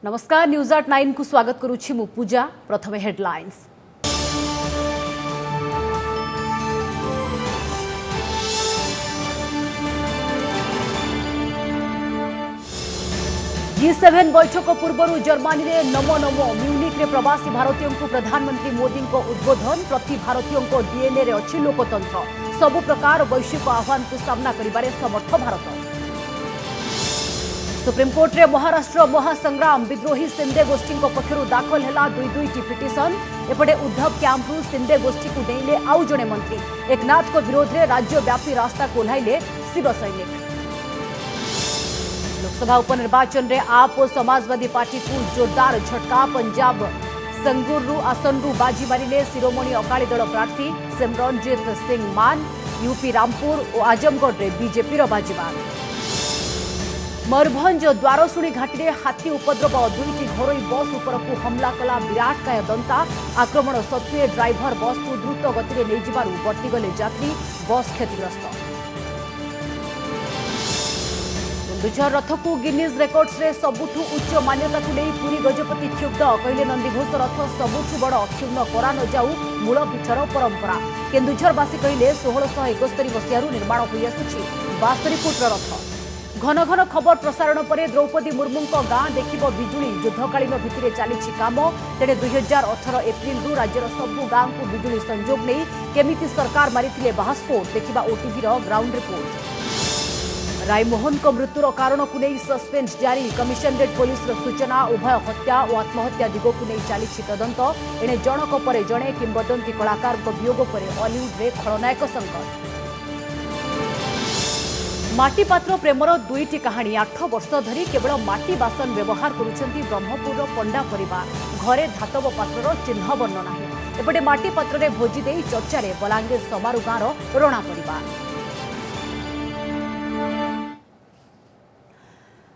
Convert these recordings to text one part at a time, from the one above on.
नमस्कार न्यूज 9 को स्वागत करुछि मु पूजा। प्रथमे हेडलाइंस। G7 बैठक पूर्व जर्मनी में नमो नमो म्यूनिक रे प्रवासी भारतीयों को प्रधानमंत्री मोदी को उद्बोधन। प्रति भारतीयों को डीएनए रे अच्छी लोकतंत्र, सबु प्रकार वैश्विक आह्वान को सामना करिबारे समर्थ भारत। सुप्रीमकोर्ट रे महाराष्ट्र महासंग्राम विद्रोही शिंदे गोष्ठी पक्षर दाखल है दुईटी पिटिशन। एपटे उद्धव कैंपू शिंदे गोष्ठी को डेले आउ जड़े मंत्री। एकनाथ को विरोध में राज्यव्यापी रास्ता को ओह्लैले शिव सैनिक। लोकसभा उपनिर्वाचन में आप और समाजवादी पार्टी को जोरदार झटका। पंजाब संगरूर आसनरू बाजी मारिले शिरोमणि अकाली दल प्रार्थी सिमरनजीत सिंह मान। यूपी रामपुर और आजमगढ़ में बीजेपी बाजीबाद। मयूरभंज द्वारशुणी घाटी में हाथी उपद्रव। दुईटी घरोई बस उपरकू हमला कला विराटकाय दंता। आक्रमण सत्वे ड्राइवर बस को द्रुत गति में नहीं बर्तीगले यात्री। बस क्षतिग्रस्त। केन्दुझर रथ को गिनीज रेकर्ड्स रे सबुठु उच्च मान्यता को नहीं पुरी गजपति क्षुब्ध। कहले नंदीघोष रथ सबुठु बड़ अक्षुण्ण करा न जाऊ मूलपीठर परंपरा। केन्दुझरवासी कहले 1671 मसीह निर्माण हो आसुछि 72 फुट्र रथ। घन घन खबर प्रसारण पर द्रौपदी मुर्मू गाँ देखिब बिजुली। युद्धकालीन भित्तिरे चली काम। तेणे 2018 एप्रिल राज्यर सबु गाँ को बिजुली संजोग नहीं केमिति सरकार मारिथिले बाहास्फोट। देखिबा ओटीभीर ग्राउंड रिपोर्ट। रायमोहन को मृत्युर कारण को नहीं सस्पेंस जारी। कमिशनरेट पुलिस सूचना। उभय हत्या और आत्महत्या दिग को नहीं चली तदंत। एणे जनक पर जड़े किंवदंती कलाकार वियोग पर हॉलीवुड रे खलनायक संकट। माटी पात्र प्रेमर दुईटी कहानी। 8 वर्ष धरी केवल माटी बासन व्यवहार करुछंती ब्रह्मपुर पंडा परिवार। घरे धातव पात्रर चिन्ह बर्ण नाही। एपटे माटी पात्र रे भोजी देई चर्चा रे बलांगीर समारू गाँव रणा परिवार।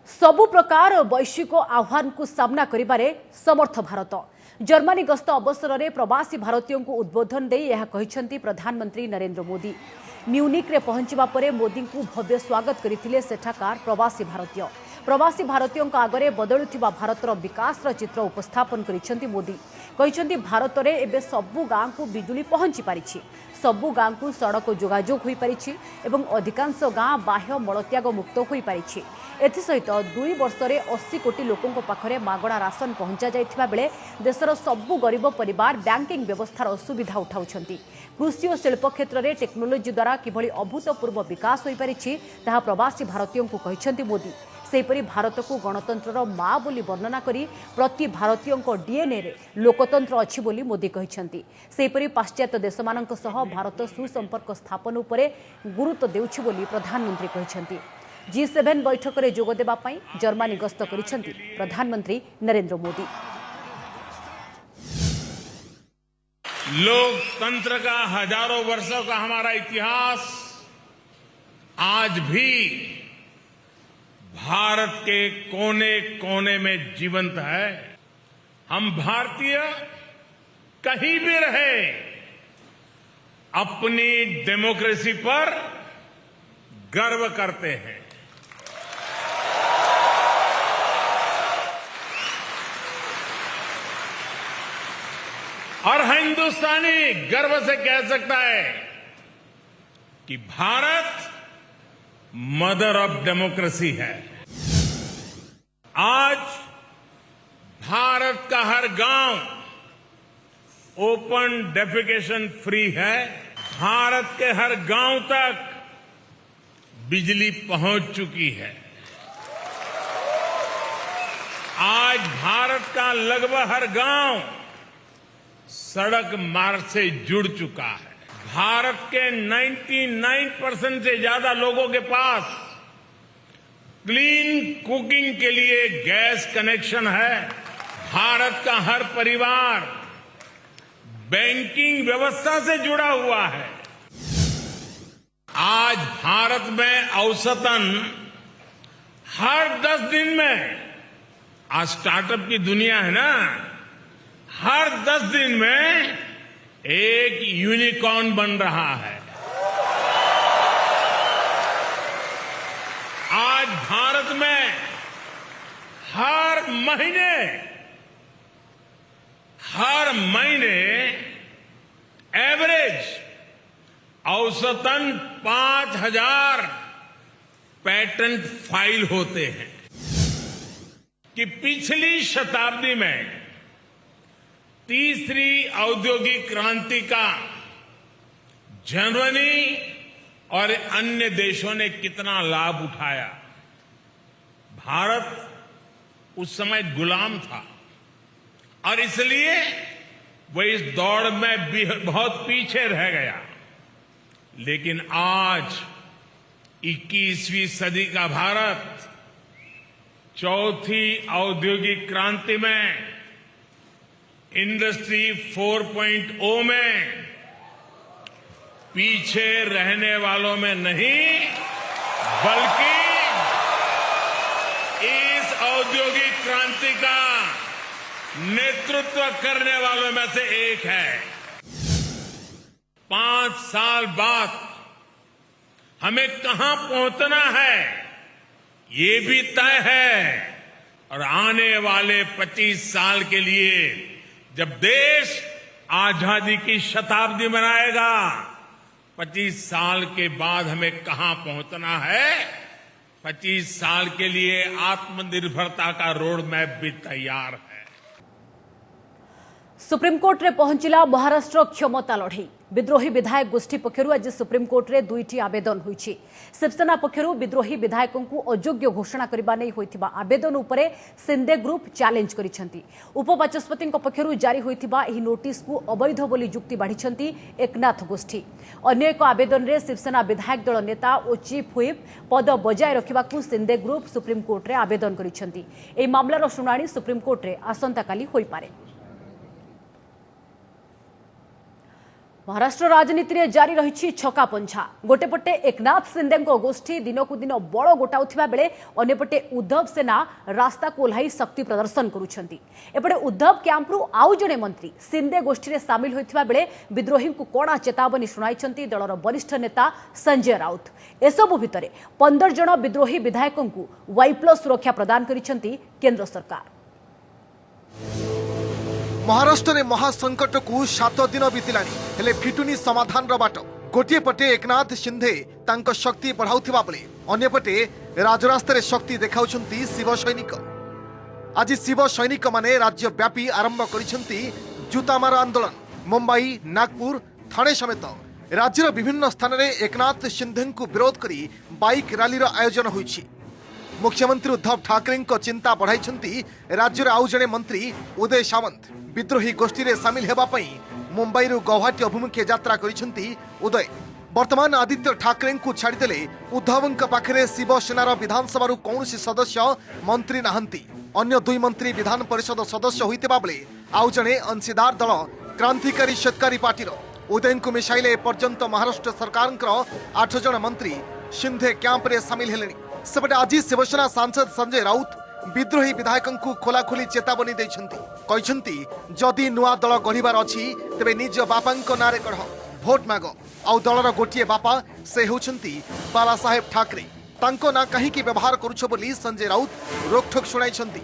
सबु प्रकार वैश्विक आह्वान को सामना करिबारे समर्थ भारत। जर्मनी गस्त अवसर में प्रवासी भारतीयों को उद्बोधन दे यह कहिसेंती प्रधानमंत्री नरेंद्र मोदी। म्यूनिक रे पहुंचवा परे मोदी को भव्य स्वागत करथिले सेठाकार प्रवासी भारतीय। प्रवासी भारतीयों आगरे बदलुथिबा भारतर विकास चित्र उपस्थापन करिसेंती मोदी। कहिसेंती भारत रे एबे सबु गाँ को बिजुली पहुंची पारिछि। सबु गाँ को सड़क जोगाजोग होई पारिछि एवं अधिकांश गाँ बाह्य मलत्याग मुक्त होई पारिछि। एथिसहित 2 वर्ष में 80 कोटी लोकों पाखरे मागणा राशन पहुंचा जाइथिबा बेले देशर सबु गरीब परिवार बैंकिंग व्यवस्थार सुविधा उठाउछंती। कृषि और शिल्प क्षेत्र में टेक्नोलोजी द्वारा किभली अभूतपूर्व विकास होई पारिछि ताहा प्रवासी भारतीयों को कहिसेंती मोदी। सेहीपरि भारत को गणतंत्र माँ बोली वर्णना करी प्रति भारतीयों को डीएनए रे लोकतंत्र अछि बोली मोदी कहिसेंती। सेहीपरि पाश्चात्य देशमानक सह भारत सुसंपर्क स्थापन उपरे गुरुत्व देउछि बोली प्रधानमंत्री कहिसेंती। G7 बैठक में जोग देबा पई जर्मनी गस्त करिसेंती प्रधानमंत्री नरेंद्र मोदी। लोकतंत्र का हजारों वर्षों का हमारा इतिहास आज भी भारत के कोने कोने में जीवंत है। हम भारतीय कहीं भी रहे अपनी डेमोक्रेसी पर गर्व करते हैं। हर हिंदुस्तानी गर्व से कह सकता है कि भारत मदर ऑफ डेमोक्रेसी है। आज भारत का हर गांव ओपन डेफिकेशन फ्री है। भारत के हर गांव तक बिजली पहुंच चुकी है। आज भारत का लगभग हर गांव सड़क मार्ग से जुड़ चुका है। भारत के 99% से ज्यादा लोगों के पास क्लीन कुकिंग के लिए गैस कनेक्शन है। भारत का हर परिवार बैंकिंग व्यवस्था से जुड़ा हुआ है। आज भारत में औसतन हर 10 दिन में, आज स्टार्टअप की दुनिया है ना, हर 10 दिन में एक यूनिकॉर्न बन रहा है। आज भारत में हर हर महीने एवरेज औसतन 5,000 पेटेंट फाइल होते हैं कि पिछली शताब्दी में तीसरी औद्योगिक क्रांति का जर्मनी और अन्य देशों ने कितना लाभ उठाया। भारत उस समय गुलाम था और इसलिए वो इस दौड़ में बहुत पीछे रह गया। लेकिन आज 21वीं सदी का भारत चौथी औद्योगिक क्रांति में इंडस्ट्री 4.0 में पीछे रहने वालों में नहीं बल्कि इस औद्योगिक क्रांति का नेतृत्व करने वालों में से एक है। 5 साल बाद हमें कहां पहुंचना है ये भी तय है और आने वाले 25 साल के लिए जब देश आजादी की शताब्दी मनाएगा 25 साल के बाद हमें कहां पहुंचना है। 25 साल के लिए आत्मनिर्भरता का रोड मैप भी तैयार है। सुप्रीमकोर्ट रे पहुंचला महाराष्ट्र क्षमता लड़ई। विद्रोही विधायक गोष्ठी पक्षर आज सुप्रीमकोर्ट रे 2टी आवेदन होईछि। शिवसेना पक्षर विद्रोही विधायकों को अयोग्य घोषणा करबा नै होइथिबा आवेदन उपरे सिंधे ग्रुप चैलेंज करिसेंती। उपबाचस्पति पक्षर जारी होइथिबा एही नोटिस को अवैध बोली जुक्ति बाढिसेंती एकनाथ गोष्ठी। अन्य एक आवेदन रे शिवसेना विधायक दल नेता और चीफ व्हिप पद बजाय रखिबाकू सिंधे ग्रुप सुप्रीमकोर्ट रे आवेदन करिसेंती। एही मामलार सुनानी सुप्रीमकोर्ट रे आसंता काली होई पारे। महाराष्ट्र राजनीति में जारी रही छका पंछा। गोटेपटे एकनाथ सिंधे गोष्ठी दिनकू दिन बड़ गोटाउथिबा बेले अन्यपटे उद्धव सेना रास्ता को ओह्लाई शक्ति प्रदर्शन करुछंती। एपटे उद्धव कैंपरू आउ जणे मंत्री सिंधे गोष्ठी में सामिल होइथिबा बेले विद्रोही को कड़ा चेतावनी शुणाइछंती दलर वरिष्ठ नेता संजय राउत। एसबु भितरे 15 जण विद्रोही विधायकों को वाई+ सुरक्षा प्रदान करिछंती केंद्र सरकार। महाराष्ट्र में महासंकट को 7 दिन बीतिलानी हेले फिटुनी समाधान बाट। गोटे पटे एकनाथ सिंधे तांको शक्ति बढ़ाउथिबा बेले अन्य पटे राजरास्तार शक्ति देखाउछंती शिव सैनिक। आज शिव सैनिक माने राज्यव्यापी आरंभ करिसेंती जूतामार आंदोलन। मुंबई, नागपुर, थाणे समेत राज्यर विभिन्न स्थान में एकनाथ सिंधे को विरोध करी बाइक रैली आयोजन होइछि। मुख्यमंत्री उद्धव ठाकरे चिंता बढ़ाई राज्यर आउ जणे मंत्री उदय सामंत विद्रोही गोष्ठी रे सामिल हेबा पई मुंबई रु गौहाटी अभिमुखे यात्रा करिसेंती उदय। वर्तमान आदित्य ठाकरे को छाड़देले उद्धव पाखरे शिवसेनार विधानसभा कौनसी सदस्य मंत्री नाहंती। अन्य 2 मंत्री विधान परिषद सदस्य होइतिबा बेले आउ जणे अंशीदार दल क्रांतिकारी शेतकारी पार्टीर उदय को मिसाइले एपर्यंत महाराष्ट्र सरकार 8 जण मंत्री सिंधे कैंप रे सामिल हेलेनी। सेपटे आज शिवसेना सांसद संजय राउत विद्रोही विधायकों को खोलाखोली चेतावनी देइछंती जदि नुआ दल गढ़िबार अछि तेबे निज बापांको नारे गढ़ भोट माग। आउ दलर गोटिए बापा से होउछंती बाला साहेब ठाकरे। तांको ना कहीं की व्यवहार करुछ बोली संजय राउत रोकठोक सुनाइछंती।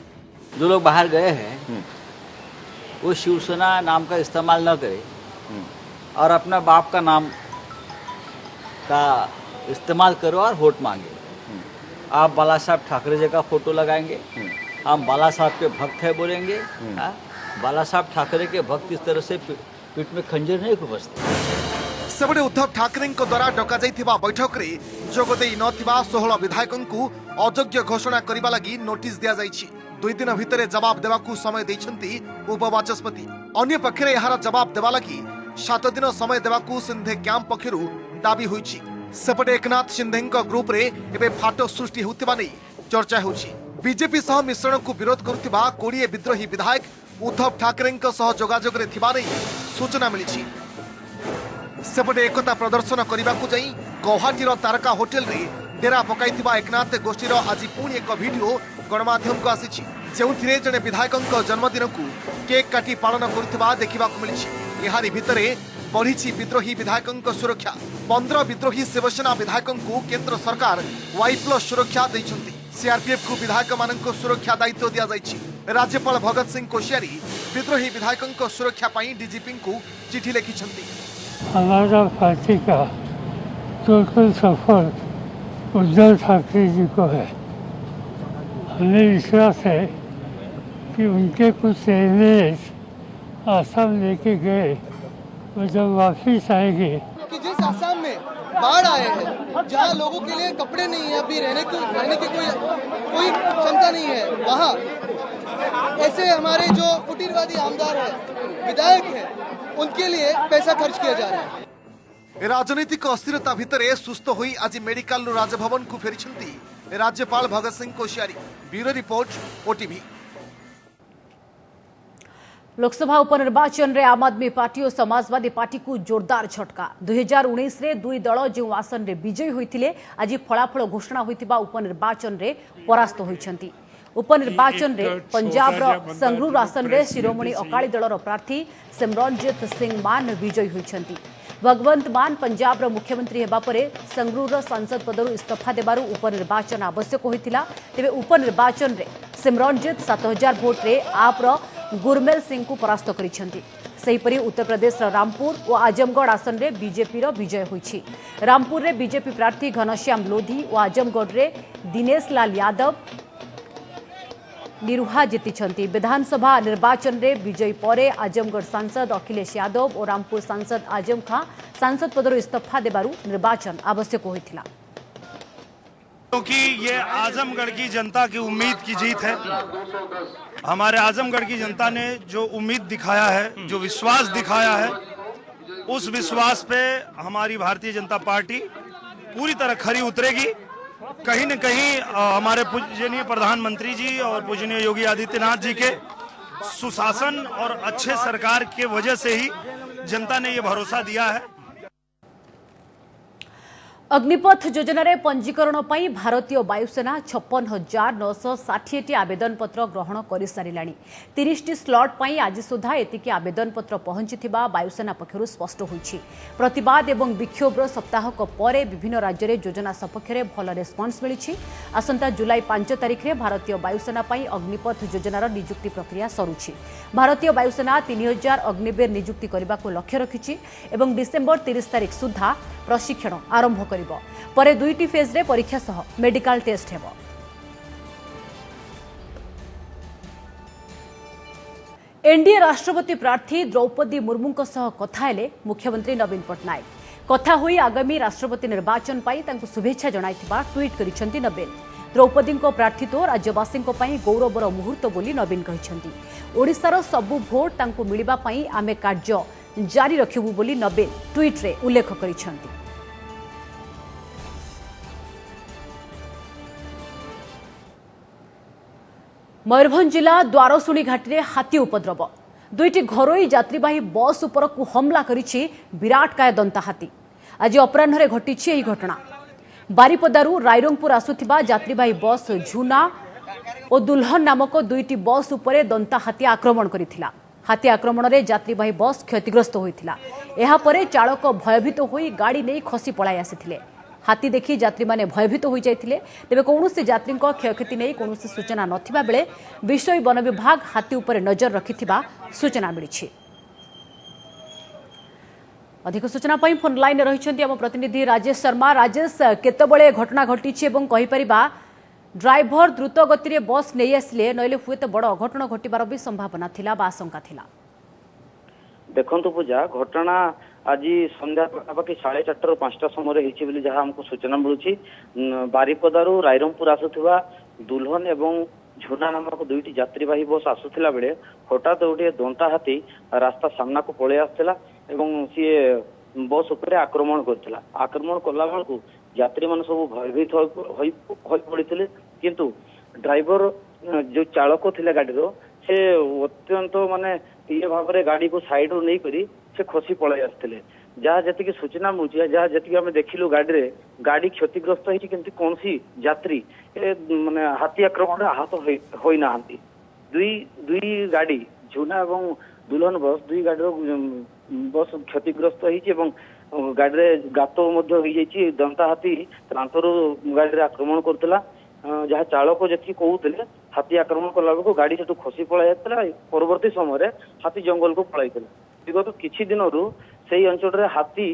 जो लोग बाहर गए हैं वो शिवसेना नाम का इस्तेमाल न करें और अपना बाप का नाम का इस्तेमाल करो और वोट मांगे। आप बाला साहब ठाकरे जी का फोटो लगाएंगे, हम बाला साहब के भक्त है बोलेंगे। बाला साहब ठाकरे के भक्त इस तरह से पीठ में खंजर नहीं घुसते। सेबडे उद्धव ठाकरे द्वारा डका जाइथिबा बैठक रे जोग देई नथिबा 16 विधायकों को अयोग्य घोषणा करिबा लागि नोटिस दिया जाइछि। 2 दिन भितरे जवाब देवाकू समय दैछंती उपबाचस्पति। अन्य पक्षरे यार जवाब देवा लागि 7 दिन समय देवाकू सिंधे कैंप पक्षरु दाबी होइछि। सेपटे एकनाथ सिंधे ग्रुप रे एबे फाटो सृष्टि होतिबा नै चर्चा होछि। बीजेपी सह मिश्रण को विरोध करुतिबा 20 विद्रोही विधायक उद्धव ठाकरे सह जोगाजोग रे थिबा नै सूचना मिलिछि। सेपटे एकता प्रदर्शन करने को जाई गौहाटीर तारका होटेल रे डेरा पकाइथिबा एकनाथ गोष्ठीर आज पुणी एक वीडियो गणमाध्यम को आसीछि जेउथिरे जने विधायकों जन्मदिन को केक काटी पालन करुथिबा देखिबा को मिलिछि। एहारी भितरे बढ़ी विद्रोही विधायकों सुरक्षा। 15 विद्रोही शिवसेना विधायकों को केंद्र सरकार वाई+ सुरक्षा दैछंती। सीआरपीएफ को विधायक मानक सुरक्षा दायित्व दिया जाइछि। राज्यपाल भगत सिंह कोश्यारी विद्रोही विधायकों सुरक्षा पाई डीजीपी को चिठी लिखिछंती। हमारा पार्टी का टोटल सपोर्ट उद्धव ठाकरे जी को है। हमें विश्वास है कि उनके कुछ एमएलए आसाम लेके गए वो जब वापिस आएंगे कि जिस आसाम में बाढ़ आए हैं, जहां लोगों के लिए कपड़े नहीं है, अभी रहने की कोई क्षमता नहीं है, वहां ऐसे हमारे जो फुटीरवादी आमदार है, विधायक है, उनके लिए पैसा खर्च किया जा रहा है। राजनीतिक अस्थिरता भितर सुस्थ हुई आज मेडिकल राजभवन को फेरी राज्यपाल Bhagat Singh Koshyari. Bureau report OTV. Lok Sabha उपनिर्वाचन रे आम आदमी पार्टी और समाजवादी पार्टी को जोरदार झटका। 2019 रे दुई दल जो आसन रे विजयी होइथिले आज फलाफल घोषणा होइथिबा उपनिर्वाचन रे परास्त होइछंती। उपनिर्वाचन रे पंजाब रो संगरूर आसन रे शिरोमणि अकाली दलर प्रार्थी सिमरनजीत सिंह मान विजयी होइछंती। भगवंत मान पंजाब रो मुख्यमंत्री हेबा परे संगरूर सांसद पदरु इस्तीफा देबारु उपनिर्वाचन आवश्यक होइथिला। तेबे उपनिर्वाचन रे सिमरनजीत 7000 वोट रे आप रो गुरमेल सिंह को परास्त करिसेंती। सेहीपरि उत्तर प्रदेश रामपुर और आजमगढ़ आसन रे बीजेपी रो विजय होइछि। रामपुर रे बीजेपी प्रार्थी घनश्याम लोधी और आजमगढ़ रे दिनेश लाल यादव निरुहा जीतिछंती। विधानसभा निर्वाचन रे विजयी परे आजमगढ़ सांसद अखिलेश यादव और रामपुर सांसद आजम खां सांसद पदरु इस्तीफा देबारु निर्वाचन आवश्यक होइथिला। क्योंकि ये आजमगढ़ की जनता की उम्मीद की जीत है। हमारे आजमगढ़ की जनता ने जो उम्मीद दिखाया है, जो विश्वास दिखाया है, उस विश्वास पे हमारी भारतीय जनता पार्टी पूरी तरह खरी उतरेगी। कहीं न कहीं हमारे पूजनीय प्रधानमंत्री जी और पूजनीय योगी आदित्यनाथ जी के सुशासन और अच्छे सरकार के वजह से ही जनता ने ये भरोसा दिया है। अग्निपथ योजन पंजीकरण पर भारतीय वायुसेना 56,960 आवेदन पत्र ग्रहण कर सारा। 30 स्लॉट पर आज सुधा एतिकी आवेदन पत्र पहुंची वायुसेना पक्षर स्पष्ट होइछि। प्रतिवाद एवं विक्षोभ सप्ताहक पर विभिन्न राज्य में योजना सपक्ष में भल रेस्पन्स मिली। आसंता जुलाई 5 तारिख में भारतीय वायुसेना पर अग्निपथ योजनार नियुक्ति प्रक्रिया सरुछि। भारतीय वायुसेना 3000 अग्निवीर नियुक्ति करने को लक्ष्य रखिछि एवं डिसेम्बर 30 तारिख सुधा प्रशिक्षण आरंभ करिब। परे दुईटी फेज रे परीक्षा सह मेडिकल टेस्ट हेबो। एनडीए राष्ट्रपति प्रार्थी द्रौपदी मुर्मू सह कथा हेले मुख्यमंत्री नवीन पट्टनायक। कथा होई आगामी राष्ट्रपति निर्वाचन पाई तांको शुभेच्छा जणाइथिबा ट्वीट करिसेंती नवीन। द्रौपदी प्रार्थीत्व राज्यवासी गौरवर मुहूर्त बोली नवीन कहिसेंती। ओडिशार सबु भोट तांको मिलिबा पाई आमे कार्य जारी रखिबु बोली नवीन ट्वीट रे उल्लेख करिसेंती। मयूरभंज जिला द्वारशुणी घाटी में हाथी उपद्रव। दुईटी घरोई यात्रीवाही बस उपरकू हमला करिछि विराटकाय दंता हाथी। आज अपराह्न घटिछि एही घटना। बारिपदारू रायरंगपुर आसुथिबा यात्रीवाही बस झुना और दुल्हन नामक दुईटी बस उपरे दंता हाथी आक्रमण करिथिला। हाथी आक्रमण में यात्रीवाही बस क्षतिग्रस्त होइथिला। एहा परे चालक भयभीत होई गाड़ी नहीं खसी पलाई आसिथिले। हाथी देखि यात्री माने भयभीत हो जाइथिले। तेबे कौनसी यात्री क्षयक्षति नहीं कौनसी सूचना नथिबा बेले विषय वन विभाग हाथी उपर नजर रखिथिबा सूचना मिली। अधिक सूचना पाई फोन लाइन रहिछन्ती हम प्रतिनिधि राजेश शर्मा। राजेश, केतबळे घटना घटिछि एवं कहि परिबा ड्राइवर द्रुत गति रे बस नहीं आसिले नइले हुए तो बड़ अघटन घटिबार भी संभावना थिला बा आशंका थिला? देखंतु पूजा घटना आज संध्या पाखापाखि 4:30 ରୁ 5ଟା समय ହେଇଛି ବୋଲି ଯାହା ଆମକୁ सूचना ମିଳୁଛି। ବାରିପଦାରୁ ରାଇରଙ୍ଗପୁର ଆସୁଥିବା ଦୁଲ୍ହନ ଏବଂ ଝୁନା ନାମକ ଦୁଇଟି ଯାତ୍ରୀବାହୀ ବସ୍ ଆସୁଥିଲା ବେଳେ ହଠାତ୍ ଗୋଟିଏ ଦନ୍ତା ହାତୀ ରାସ୍ତା ସାମ୍ନାକୁ ପଳେଇ ଆସିଥିଲା ଏବଂ ସିଏ ବସ୍ ଉପରେ ଆକ୍ରମଣ କରିଥିଲା। ଆକ୍ରମଣ କଲା ବେଳକୁ ଯାତ୍ରୀମାନେ ସବୁ ଭୟଭୀତ ହୋଇ ପଡ଼ିଥିଲେ, କିନ୍ତୁ ଡ୍ରାଇଭର ଯୋଉ ଚାଳକ ଥିଲେ ଗାଡ଼ିର ସେ ଅତ୍ୟନ୍ତ ମାନେ ଇଏ ଭାବରେ ଗାଡ଼ିକୁ ସାଇଡରୁ ନେଇକରି से खसी पलाई आसते। जहाँ जी सूचना मिलूँ, जहाँ जी आम देखिलु गाड़ी क्षतिग्रस्त होती किंतु कौन सी यात्री माने हाथी आक्रमण आहत होना। दुई गाड़ी झुना और दुल्हन बस दुई गाड़ी बस क्षतिग्रस्त होती गाड़ी गात दंता हाथी प्रांतर गाड़ी आक्रमण करुला। जहाँ चालक जी कहते हाथी आक्रमण कला बेलू गाड़ी से खसी पलाई परवर्ती समय हाथी जंगल को पलाई विगत किछि दिन से अंचल हाथी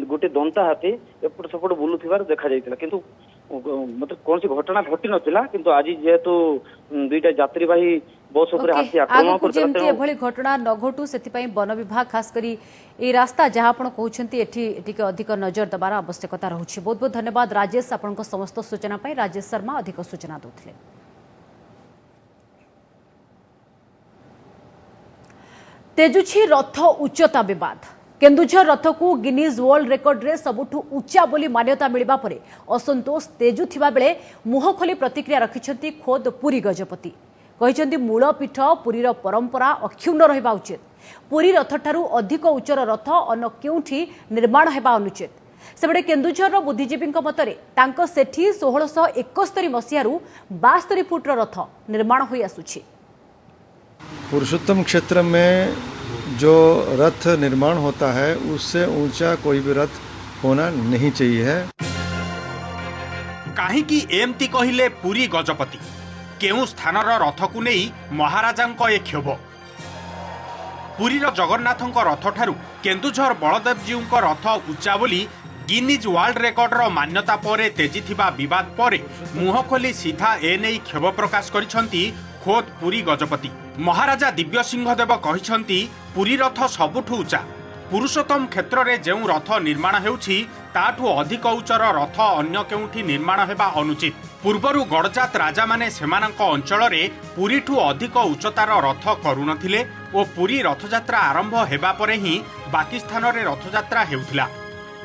गोटे दंता हाथी एपट सेपट बुलुथिबार देखा जाइतिला किंतु मतलब कौन सी घटना घटी नथिला किंतु आज जेहेतु दुईटा यात्रीवाही बस ऊपर हाथी आक्रमण करथिला एभली घटना न घटू सेतिपई वन विभाग खास करी ए रास्ता जहां आपण कहउछंती एठी अधिक नजर दबार आवश्यकता रहुछि। बहुत बहुत धन्यवाद राजेश आपनको समस्त सूचना पई। राजेश शर्मा अधिक सूचना दोथिले। तेजुछि रथ उच्चता विवाद। केन्दुझर रथ को गिनीज वर्ल्ड रेकर्ड रे सबुठु उच्चा बोली मान्यता मिलिबा परे असंतोष तेजु थिबा बेले मुह खोली प्रतिक्रिया रखिछंती खोद पुरी गजपति। कहिछंती मूलपीठ पुरीर परंपरा अक्षुण्ण रहिबा उचित। पुरी रथ ठारू अधिक उच्चर रथ अन केउठी निर्माण हेबा अनुचित। सेबडे केन्दुझर बुद्धिजीवी मतरे तांको सेठी 1671 मसियारू 72 फुटर रथ निर्माण होई आसुछि। पुरुषोत्तम क्षेत्र में जो रथ निर्माण होता है उससे ऊंचा कोई भी रथ होना नहीं चाहिए है। काहींकि एमती कहिले पुरी गजपति केउ स्थानर रथ को नहीं महाराजांको ए क्षोभ। पुरीर जगन्नाथंको रथ ठारू केन्दुझर बलदेव जीउंको रथ उच्चा बोली गिनीज वर्ल्ड रेकर्डर मान्यता परे तेजिथिबा विवाद परे मुह खोली सीधा एने क्षोभ प्रकाश करिसंती खोद पुरी गजपति। महाराजा दिव्य सिंहदेव कहिसंती पुरी रथ सबुठु उच्चा। पुरुषोत्तम क्षेत्र रे जेउ रथ निर्माण हेउछि ताठु अधिक उच्चर रथ अन्य केउठी निर्माण हेबा अनुचित। पूर्वरु गडजात राजा माने सेमानंक अंचल रे पुरीठु अधिक उच्चतार रथ करुनथिले ओ पुरी रथयात्रा आरंभ हेबा परे ही बाकी स्थान रे रथयात्रा हेउथिला।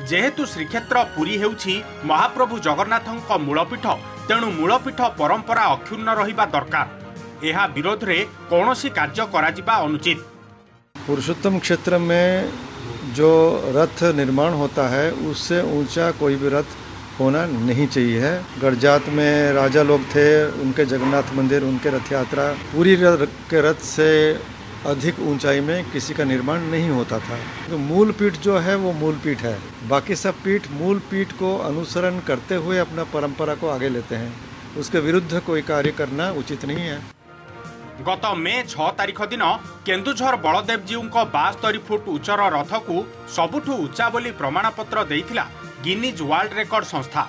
जेहेतु श्रीक्षेत्र पुरी हेउछि महाप्रभु जगन्नाथंक मूलपीठ तेणु मूलपीठ परंपरा अक्षुण्ण रहिबा दरकार। एहा विरोध रे कौनसी कार्य कराजिबा अनुचित। पुरुषोत्तम क्षेत्र में जो रथ निर्माण होता है उससे ऊंचा कोई भी रथ होना नहीं चाहिए है। गडजात में राजा लोग थे, उनके जगन्नाथ मंदिर, उनके रथ यात्रा पूरी के रथ से अधिक ऊंचाई में किसी का निर्माण नहीं होता था। तो मूल पीठ जो है वो मूल पीठ है, बाकी सब पीठ मूल पीठ को अनुसरण करते हुए अपना परंपरा को आगे लेते हैं। उसके विरुद्ध कोई कार्य करना उचित नहीं है। गत मे 6 तारिख दिन केन्दुझर बलदेव जीउंको 72 फुट उच्चर रथ को सबुठु उच्चा बोली प्रमाणपत्र देइथिला गिनीज वर्ल्ड रेकर्ड संस्था,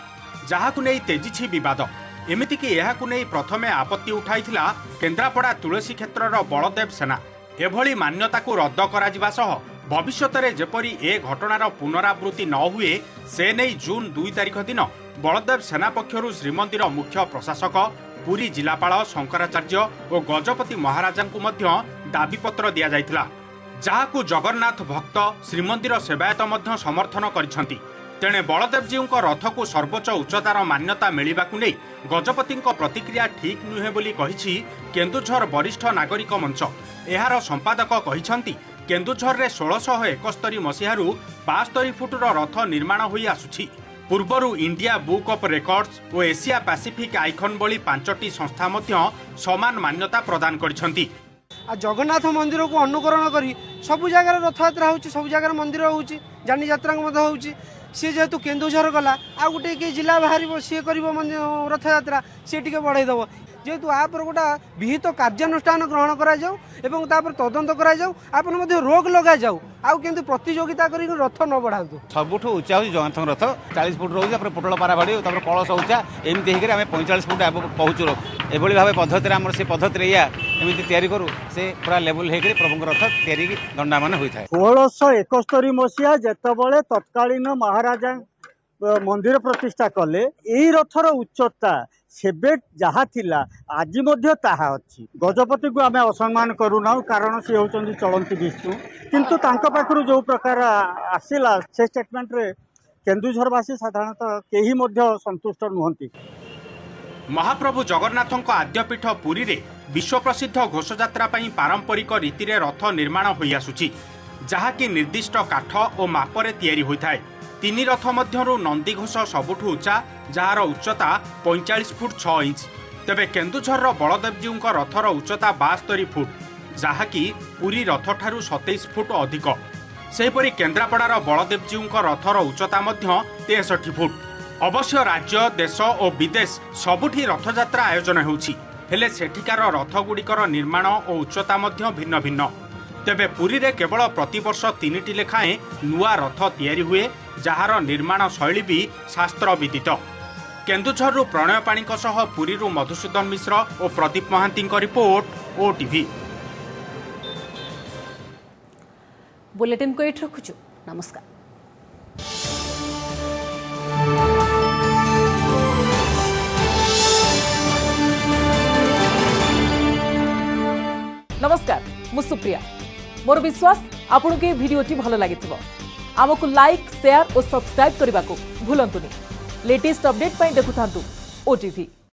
जहाकु नै तेजिछि विवाद। एमिति कि एहाकु नै प्रथमे आपत्ति उठाइथिला केन्द्रापड़ा तुलसी क्षेत्रर बलदेव सेना। एभली मान्यता को रद्द कराजिबा सह भविष्यतरे जेपरी ए घटनार पुनरावृत्ति न हुए से नै जून 2 तारिख दिन बलदेव सेना पक्षरु श्रीमंदिर मुख्य प्रशासक पुरी जिलापाल शंकराचार्य और गजपति महाराजा को मध्य दाबीपत्र दिया जाइथिला, जहाकु जगन्नाथ भक्त श्रीमंदिर सेवायत मध्य समर्थन करिसंती। तेणे बलदेव जीउंक रथ को सर्वोच्च उच्चतार मान्यता मिलिबाकु नै गजपति प्रतिक्रिया ठीक नुहे बोली कहिछि केन्दुझर वरिष्ठ नागरिक मंच। एहार संपादक कहिसंती केन्दुझर रे 1671 मसिहारू 72 फुटर रथ निर्माण होई आसुछि। पूर्वरु इंडिया बुक ऑफ रेकॉर्ड्स और एशिया पैसिफिक आइकन बोली 5टी संस्था मध्य समान मान्यता प्रदान करिसंती। जगन्नाथ मंदिर को अनुकरण करी सब जगह रथ यात्रा होउची, सब जगह मंदिर होउची, जानी यात्रा मध्य होउची। सी जेहेतु केन्दुझर गला आ गोटे के जिला बाहर सी कर रथ यात्रा सी टी बढ़ाई दब। जेहेतु आप गोटा विहित कार्यानुष्ठान ग्रहण करा जाऊ एवं तापर तदंत करा जाऊ आपन मध्य रोग लगा जाऊ आउ किंतु प्रतियोगिता करी रथ न बढ़ातु। सबुठु उच्चा हो जगन्नाथ रथ 40 फुट रोज पोटल पारा भाड़ी कलश उच्चा एमती होकर आम 45 फुट पहुँचु। एभली भाव पद्धति आम से पद्धति या एमती तैयारी करूँ से पूरा लेवल होकर प्रभु रथ तैयारी दंडामान होता है। 1671 मसीहा जेतबले तत्कालीन महाराजा मंदिर प्रतिष्ठा कले यही रथर उच्चता सेबे जहा थिला आज मध्य ताहा अछि। गजपति को आमे असम्मान करूना कारण से होचंदी चलंती विष्णु, किंतु तांका पाखरु जो प्रकार आसिला से स्टेटमेंट रे केन्दुझरवासी साधारणतः केही मध्य संतुष्ट नुहंती। महाप्रभु जगन्नाथंको आद्यपीठ पुरी रे विश्व प्रसिद्ध घोषयात्रा पई पारंपरिक रीति रे रथ निर्माण होई आसुची, जहा कि निर्दिष्ट काठ और मापरे तैयारी होइथाय। 3 रथ मध्यरु नंदीघोष सबुठु उच्चा, जार उच्चता 45 फुट 6 इंच। तेबे केन्दुझर बलदेव जीउंक रथर उच्चता 72 फुट, जहाँकि पुरी रथ ठारू 27 फुट अधिक। सेहीपरि केन्द्रापड़ार बलदेव जीउंक रथर उच्चता मध्य 63 फुट। अवश्य राज्य देश और विदेश सबुठी रथयात्रा आयोजन होउछि, हेले सेठिकार रथगुड़िकर निर्माण और उच्चता मध्य भिन्न भिन्न। तेबे पुरी रे केवल प्रतिवर्ष 3टी लेखाएं नुआ रथ तैयारी हुए, जहार निर्माण शैली भी शास्त्र विदित। केन्दुझर प्रणय पाणी पुरी मधुसूदन मिश्र और Pradeep Mahanty report OTV. Bulletin को एठ रखुछु। नमस्कार। नमस्कार, मु सुप्रिया। मोर विश्वास आपन के वीडियोटी भल लगी आमको लाइक, शेयर और सब्सक्राइब करने को भूलंतुनि। लेटेस्ट अपडेट देखुथांतु ओटीवी।